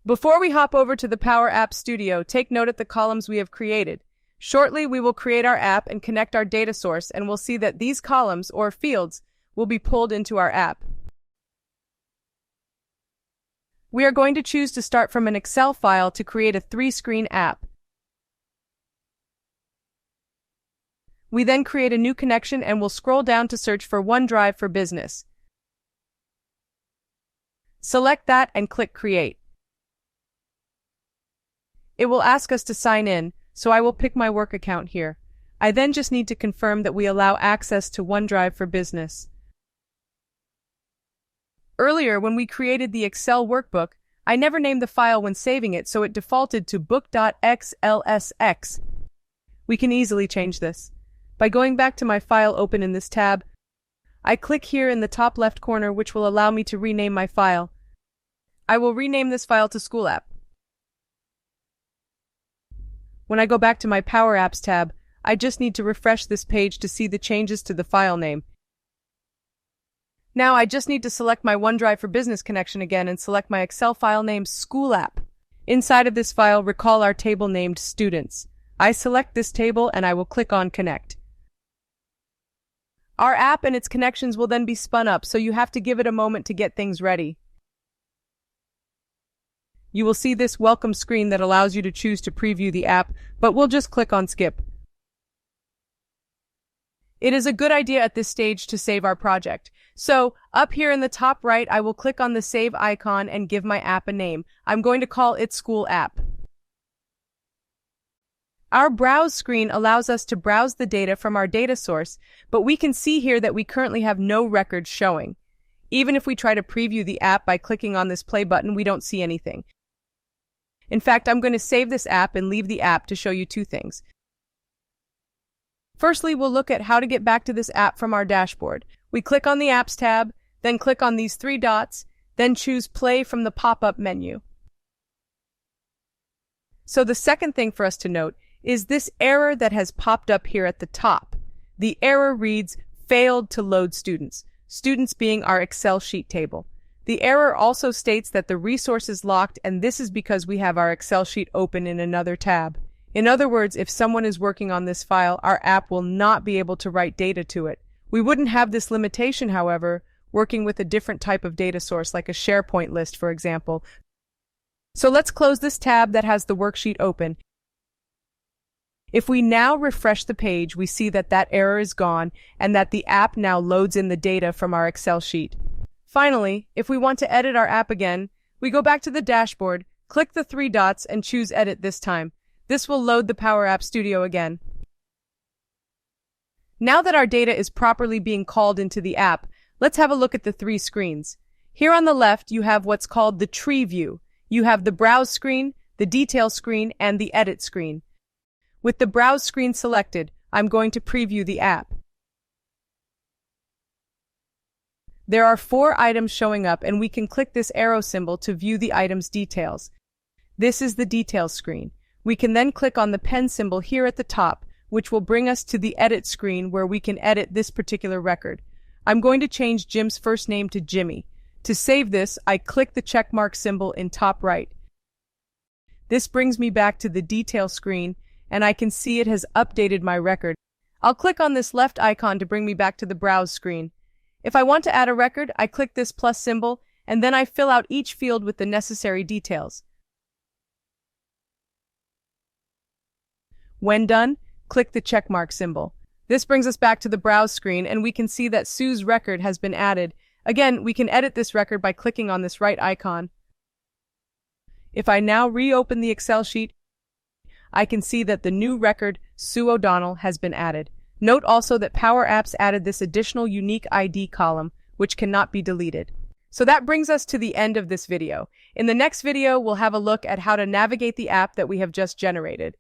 Before we hop over to the Power Apps Studio, take note of the columns we have created. Shortly, we will create our app and connect our data source, and we'll see that these columns, or fields, will be pulled into our app. We are going to choose to start from an Excel file to create a 3-screen app. We then create a new connection and will scroll down to search for OneDrive for Business. Select that and click Create. It will ask us to sign in, so I will pick my work account here. I then just need to confirm that we allow access to OneDrive for Business. Earlier, when we created the Excel workbook, I never named the file when saving it, so it defaulted to book.xlsx. We can easily change this. By going back to my file open in this tab, I click here in the top left corner, which will allow me to rename my file. I will rename this file to School App. When I go back to my Power Apps tab, I just need to refresh this page to see the changes to the file name. Now I just need to select my OneDrive for Business connection again and select my Excel file named School App. Inside of this file, recall our table named Students. I select this table and I will click on Connect. Our app and its connections will then be spun up, so you have to give it a moment to get things ready. You will see this welcome screen that allows you to choose to preview the app, but we'll just click on Skip. It is a good idea at this stage to save our project. So, up here in the top right, I will click on the Save icon and give my app a name. I'm going to call it School App. Our Browse screen allows us to browse the data from our data source, but we can see here that we currently have no records showing. Even if we try to preview the app by clicking on this play button, we don't see anything. In fact, I'm going to save this app and leave the app to show you two things. Firstly, we'll look at how to get back to this app from our dashboard. We click on the Apps tab, then click on these 3 dots, then choose Play from the pop-up menu. So the second thing for us to note is this error that has popped up here at the top. The error reads, Failed to load students, students being our Excel sheet table. The error also states that the resource is locked, and this is because we have our Excel sheet open in another tab. In other words, if someone is working on this file, our app will not be able to write data to it. We wouldn't have this limitation, however, working with a different type of data source like a SharePoint list, for example. So let's close this tab that has the worksheet open. If we now refresh the page, we see that that error is gone and that the app now loads in the data from our Excel sheet. Finally, if we want to edit our app again, we go back to the dashboard, click the 3 dots, and choose Edit this time. This will load the Power Apps Studio again. Now that our data is properly being called into the app, let's have a look at the 3 screens. Here on the left, you have what's called the tree view. You have the Browse screen, the Detail screen, and the Edit screen. With the Browse screen selected, I'm going to preview the app. There are 4 items showing up, and we can click this arrow symbol to view the item's details. This is the Details screen. We can then click on the pen symbol here at the top, which will bring us to the Edit screen where we can edit this particular record. I'm going to change Jim's first name to Jimmy. To save this, I click the checkmark symbol in top right. This brings me back to the Detail screen, and I can see it has updated my record. I'll click on this left icon to bring me back to the Browse screen. If I want to add a record, I click this plus symbol, and then I fill out each field with the necessary details. When done, click the checkmark symbol. This brings us back to the Browse screen, and we can see that Sue's record has been added. Again, we can edit this record by clicking on this right icon. If I now reopen the Excel sheet, I can see that the new record, Sue O'Donnell, has been added. Note also that Power Apps added this additional unique ID column, which cannot be deleted. So that brings us to the end of this video. In the next video, we'll have a look at how to navigate the app that we have just generated.